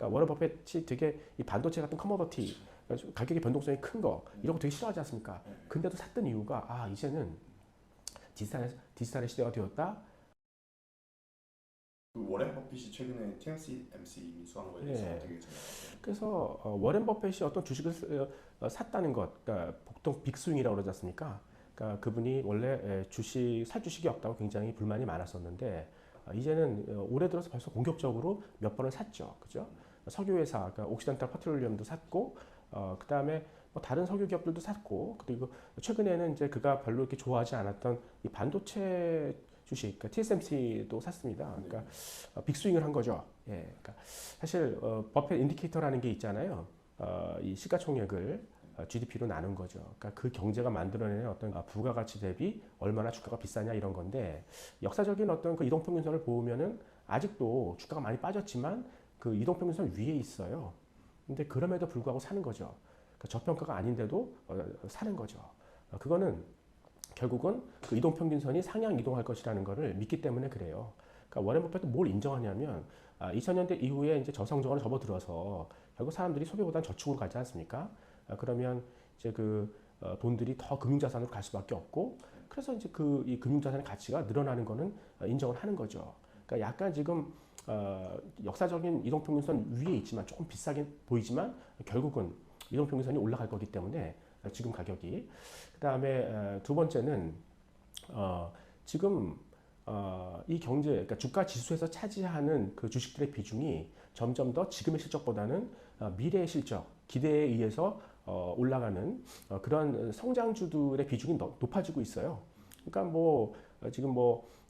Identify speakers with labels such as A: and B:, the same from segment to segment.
A: 그러니까 워런 버핏이 되게 이 반도체 같은 커머더티 가격의 변동성이 큰 거 이런 거 되게 싫어하지 않습니까? 근데도 샀던 이유가 이제는 디지털의 시대가 되었다.
B: 그 워렌 버핏이 최근에 TSMC 인수한 거에 대해서
A: 예.
B: 어떻게 생각하세요?
A: 그래서 워렌 버핏이 어떤 주식을 샀다는 것, 그러니까 보통 빅스윙이라고 그러지 않습니까? 그러니까 그분이 원래 살 주식이 없다고 굉장히 불만이 많았었는데 이제는 올해 들어서 벌써 공격적으로 몇 번을 샀죠, 그죠? 석유 회사, 그러니까 옥시덴탈 페트롤리엄도 샀고, 그 다음에 뭐 다른 석유 기업들도 샀고, 그리고 최근에는 이제 그가 별로 이렇게 좋아하지 않았던 이 반도체 주식, 그러니까 TSMC도 샀습니다. 그러니까 빅스윙을 한 거죠. 예, 그러니까 사실 버핏 인디케이터라는 게 있잖아요. 이 시가총액을 GDP로 나눈 거죠. 그러니까 그 경제가 만들어내는 어떤 부가가치 대비 얼마나 주가가 비싸냐 이런 건데 역사적인 어떤 그 이동평균선을 보면은 아직도 주가가 많이 빠졌지만 그 이동평균선 위에 있어요. 근데 그럼에도 불구하고 사는 거죠. 그러니까 저평가가 아닌데도 사는 거죠. 그거는 결국은 그 이동평균선이 상향 이동할 것이라는 것을 믿기 때문에 그래요. 그러니까 워렌 버핏은 뭘 인정하냐면 2000년대 이후에 이제 저성장으로 접어들어서 결국 사람들이 소비보다는 저축으로 가지 않습니까? 그러면 이제 돈들이 더 금융자산으로 갈 수밖에 없고 그래서 이제 이 금융자산의 가치가 늘어나는 거는 인정을 하는 거죠. 그러니까 약간 지금 역사적인 이동평균선 위에 있지만 조금 비싸게 보이지만 결국은 이동평균선이 올라갈 거기 때문에 지금 가격이 그다음에 두 번째는 지금 이 경제, 그러니까 주가 지수에서 차지하는 그 주식들의 비중이 점점 더 지금의 실적보다는 미래의 실적, 기대에 의해서 올라가는 그런 성장주들의 비중이 높아지고 있어요. 그러니까 지금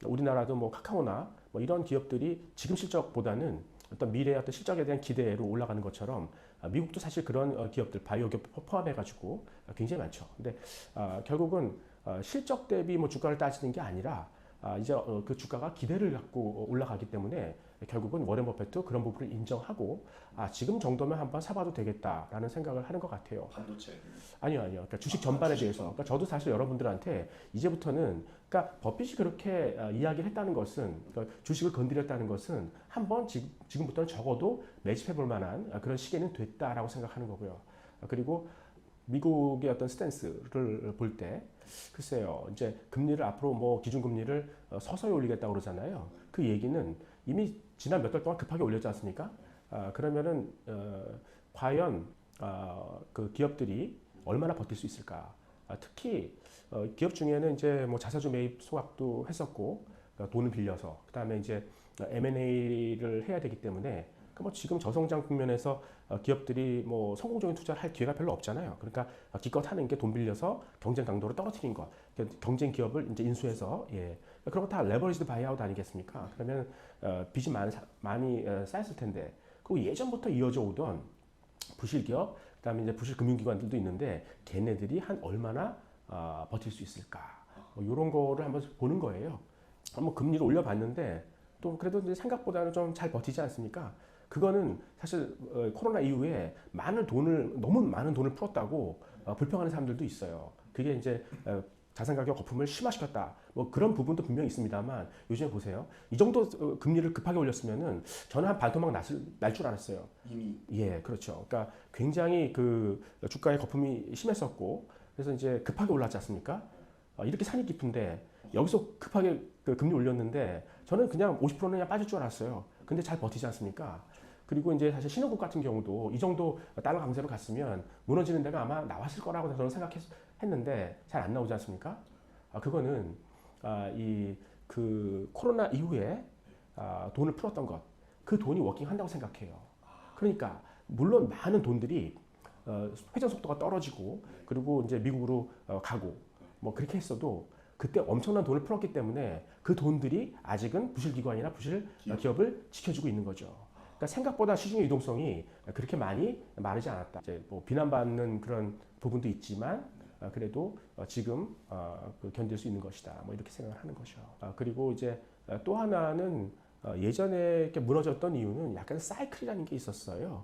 A: 우리나라도 카카오나 이런 기업들이 지금 실적보다는 어떤 미래의 어떤 실적에 대한 기대로 올라가는 것처럼 미국도 사실 그런 기업들, 바이오 기업 포함해가지고 굉장히 많죠. 근데 결국은 실적 대비 주가를 따지는 게 아니라 이제 그 주가가 기대를 갖고 올라가기 때문에 결국은 워렌 버핏도 그런 부분을 인정하고 지금 정도면 한번 사봐도 되겠다라는 생각을 하는 것 같아요.
B: 반도체.
A: 아니요. 그러니까 주식 전반에
B: 주식
A: 대해서. 그러니까 저도 사실 여러분들한테 이제부터는 그러니까 버핏이 그렇게 이야기를 했다는 것은 그러니까 주식을 건드렸다는 것은 한번 지금부터는 적어도 매집해 볼 만한 그런 시기는 됐다라고 생각하는 거고요. 그리고 미국의 어떤 스탠스를 볼 때 글쎄요. 이제 금리를 앞으로 기준금리를 서서히 올리겠다고 그러잖아요. 그 얘기는 이미 지난 몇 달 동안 급하게 올렸지 않습니까? 그러면은 과연 그 기업들이 얼마나 버틸 수 있을까? 특히 기업 중에는 이제 자사주 매입 소각도 했었고 돈을 빌려서 그다음에 이제 M&A를 해야 되기 때문에 지금 저성장 국면에서 기업들이 성공적인 투자를 할 기회가 별로 없잖아요. 그러니까 기껏 하는 게 돈 빌려서 경쟁 강도를 떨어뜨린 거, 경쟁 기업을 이제 인수해서 그런 거 다 레버리지드 바이아웃 아니겠습니까? 그러면 빚이 많이 쌓였을 텐데 그리고 예전부터 이어져 오던 부실 기업, 그다음에 이제 부실 금융기관들도 있는데 걔네들이 한 얼마나 버틸 수 있을까? 이런 거를 한번 보는 거예요. 금리를 올려봤는데 또 그래도 이제 생각보다는 좀 잘 버티지 않습니까? 그거는 사실 코로나 이후에 너무 많은 돈을 풀었다고 불평하는 사람들도 있어요. 그게 이제 자산 가격 거품을 심화시켰다. 그런 부분도 분명히 있습니다만 요즘에 보세요. 이 정도 금리를 급하게 올렸으면은 저는 한 반토막 날 줄 알았어요.
B: 이미.
A: 예, 그렇죠. 그러니까 굉장히 그 주가의 거품이 심했었고 그래서 이제 급하게 올랐지 않습니까? 이렇게 산이 깊은데 여기서 급하게 그 금리 올렸는데 저는 그냥 50%는 그냥 빠질 줄 알았어요. 근데 잘 버티지 않습니까? 그리고 이제 사실 신흥국 같은 경우도 이 정도 달러 강세로 갔으면 무너지는 데가 아마 나왔을 거라고 저는 생각했는데 잘 안 나오지 않습니까? 그거는 이 그 코로나 이후에 돈을 풀었던 것, 그 돈이 워킹한다고 생각해요. 그러니까 물론 많은 돈들이 회전 속도가 떨어지고 그리고 이제 미국으로 가고 그렇게 했어도 그때 엄청난 돈을 풀었기 때문에 그 돈들이 아직은 부실 기관이나 부실 기업을 지켜주고 있는 거죠. 그러니까 생각보다 시중의 유동성이 그렇게 많이 마르지 않았다. 이제 비난받는 그런 부분도 있지만 그래도 지금 견딜 수 있는 것이다. 이렇게 생각을 하는 거죠. 그리고 이제 또 하나는 예전에 이렇게 무너졌던 이유는 약간 사이클이라는 게 있었어요.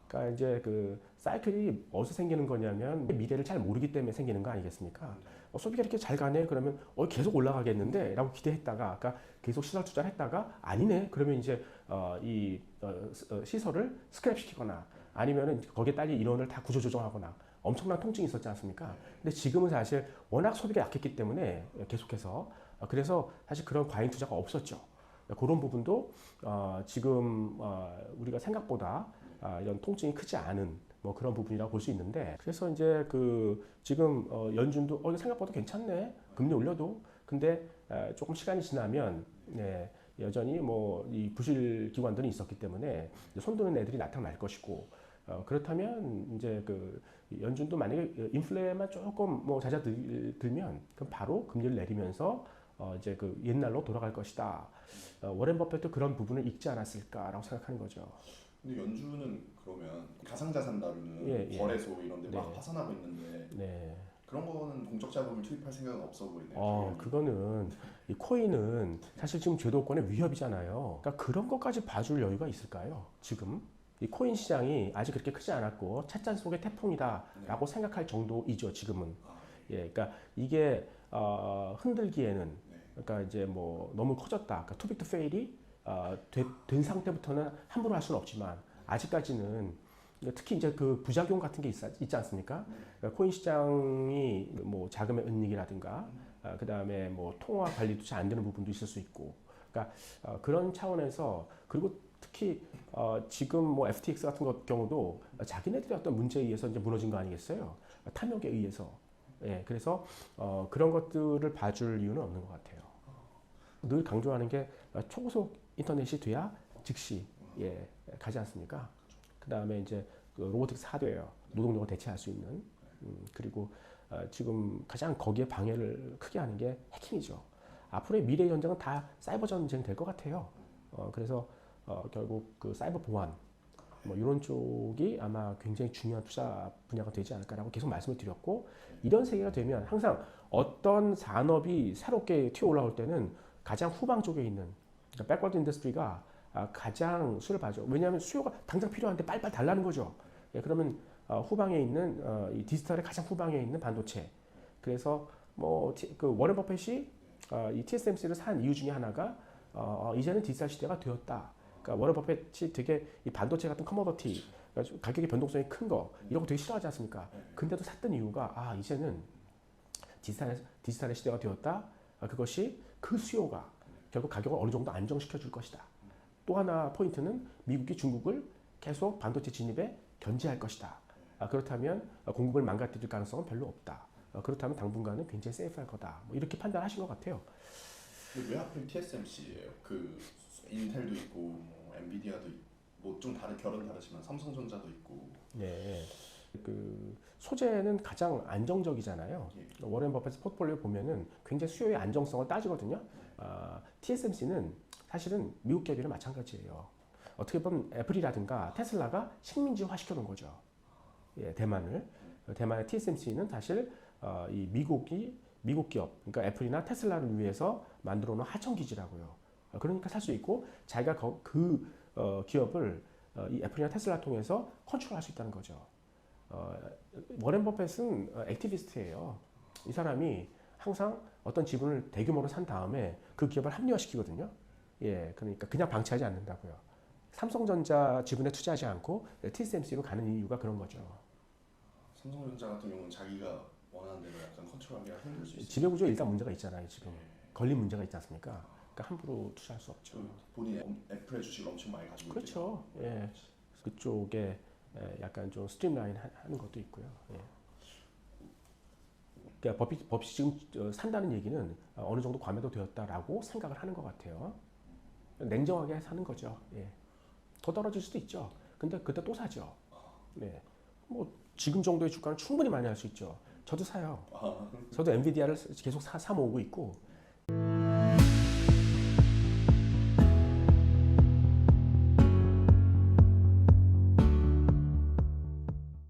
A: 그러니까 이제 그 사이클이 어디서 생기는 거냐면 미래를 잘 모르기 때문에 생기는 거 아니겠습니까? 소비가 이렇게 잘 가네 그러면 계속 올라가겠는데 라고 기대했다가 아까 계속 시설 투자를 했다가 아니네 그러면 이제 시설을 스크랩 시키거나 아니면은 거기에 딸린 인원을 다 구조조정하거나 엄청난 통증이 있었지 않습니까? 근데 지금은 사실 워낙 소비가 약했기 때문에 계속해서 그래서 사실 그런 과잉 투자가 없었죠. 그런 부분도 지금 우리가 생각보다 이런 통증이 크지 않은 뭐 그런 부분이라고 볼 수 있는데 그래서 이제 그 지금 연준도 이거 생각보다 괜찮네 금리 올려도 근데 조금 시간이 지나면 네, 여전히 뭐 이 부실 기관들이 있었기 때문에 손드는 애들이 나타날 것이고 그렇다면 이제 그 연준도 만약에 인플레만 조금 뭐 잦아들면 그럼 바로 금리를 내리면서 이제 그 옛날로 돌아갈 것이다. 워렌 버핏도 그런 부분을 읽지 않았을까라고 생각하는 거죠.
B: 근데 연준은 그러면 가상자산 다루는
A: 예.
B: 거래소 이런 데 막
A: 네.
B: 파산하고 있는데
A: 네.
B: 그런 거는 공적 자금을 투입할 생각은 없어 보이네요. 당연히.
A: 그거는 이 코인은 사실 지금 제도권의 위협이잖아요. 그러니까 그런 것까지 봐줄 여유가 있을까요? 지금 이 코인 시장이 아직 그렇게 크지 않았고 찻잔 속의 태풍이다라고 생각할 정도이죠. 지금은. 예, 그러니까 이게 흔들기에는
B: 네.
A: 그러니까 이제 뭐 너무 커졌다. 그러니까 투빅 투 페일이 된 상태부터는 함부로 할 수는 없지만 아직까지는 특히 이제 그 부작용 같은 게 있지 않습니까? 그러니까 코인 시장이 뭐 자금의 은닉이라든가 그 다음에 뭐 통화 관리도 잘 안 되는 부분도 있을 수 있고, 그러니까 그런 차원에서 그리고 특히 지금 뭐 FTX 같은 경우도 자기네들의 어떤 문제에 의해서 이제 무너진 거 아니겠어요? 탐욕에 의해서. 예, 그래서 그런 것들을 봐줄 이유는 없는 것 같아요. 늘 강조하는 게 초고속 인터넷이 돼야 즉시 가지 않습니까? 그 다음에 이제 그 로보틱스 하드웨어, 노동력을 대체할 수 있는 그리고 지금 가장 거기에 방해를 크게 하는 게 해킹이죠. 앞으로의 미래 전쟁은 다 사이버 전쟁 될 것 같아요. 그래서 결국 그 사이버 보안 뭐 이런 쪽이 아마 굉장히 중요한 투자 분야가 되지 않을까라고 계속 말씀을 드렸고 이런 세계가 되면 항상 어떤 산업이 새롭게 튀어 올라올 때는 가장 후방 쪽에 있는 그러니까 백워드 인더스트리가 가장 수를 봐죠. 왜냐하면 수요가 당장 필요한데 빨리빨리 달라는 거죠. 예, 그러면 후방에 있는 이 디지털의 가장 후방에 있는 반도체. 그래서 뭐 그 워렌 버핏이 이 TSMC를 산 이유 중에 하나가 이제는 디지털 시대가 되었다. 그러니까 워렌 버핏이 되게 이 반도체 같은 커머더티 그러니까 가격의 변동성이 큰 거 이런 거 되게 싫어하지 않습니까? 근데도 샀던 이유가 이제는 디지털의 시대가 되었다. 그것이 그 수요가 결국 가격을 어느 정도 안정시켜 줄 것이다. 또 하나 포인트는 미국이 중국을 계속 반도체 진입에 견제할 것이다. 그렇다면 공급을 망가뜨릴 가능성은 별로 없다. 그렇다면 당분간은 굉장히 세이프할 거다. 뭐 이렇게 판단하신 것 같아요.
B: 근데 왜 하필 TSMC예요? 그 인텔도 있고 뭐 엔비디아도 뭐 좀 다른 결은 다르지만 삼성전자도 있고.
A: 네. 그 소재는 가장 안정적이잖아요. 워렌 버핏 포트폴리오 보면은 굉장히 수요의 안정성을 따지거든요. TSMC는 사실은 미국 기업이랑 마찬가지예요. 어떻게 보면 애플이라든가 테슬라가 식민지화 시켜놓은 거죠. 예, 대만을. 대만의 TSMC는 사실 이 미국 기업, 그러니까 애플이나 테슬라를 위해서 만들어놓은 하청 기지라고요. 그러니까 살 수 있고 자기가 그 기업을 이 애플이나 테슬라 통해서 컨트롤할 수 있다는 거죠. 워렌 버핏은 액티비스트예요. 이 사람이 항상 어떤 지분을 대규모로 산 다음에 그 기업을 합리화시키거든요. 예, 그러니까 그냥 방치하지 않는다고요. 삼성전자 지분에 투자하지 않고 TSMC로 가는 이유가 그런 거죠.
B: 삼성전자 같은 경우는 자기가 원하는 대로 약간 컨트롤하기가 힘들 수 있어요.
A: 지배구조에 일단 문제가 있잖아요. 지금 걸린 문제가 있지 않습니까? 그러니까 함부로 투자할 수 없죠.
B: 본인이 애플의 주식을 엄청 많이 가지고
A: 그렇죠. 예, 그쪽에 약간 좀 스트림라인 하는 것도 있고요. 예. 그러니까 법이 지금 산다는 얘기는 어느 정도 과매도 되었다라고 생각을 하는 것 같아요. 냉정하게 사는 거죠. 예. 더 떨어질 수도 있죠. 근데 그때 또 사죠. 네. 뭐 지금 정도의 주가는 충분히 많이 할 수 있죠. 저도 사요. 저도 엔비디아를 계속 사 모으고 있고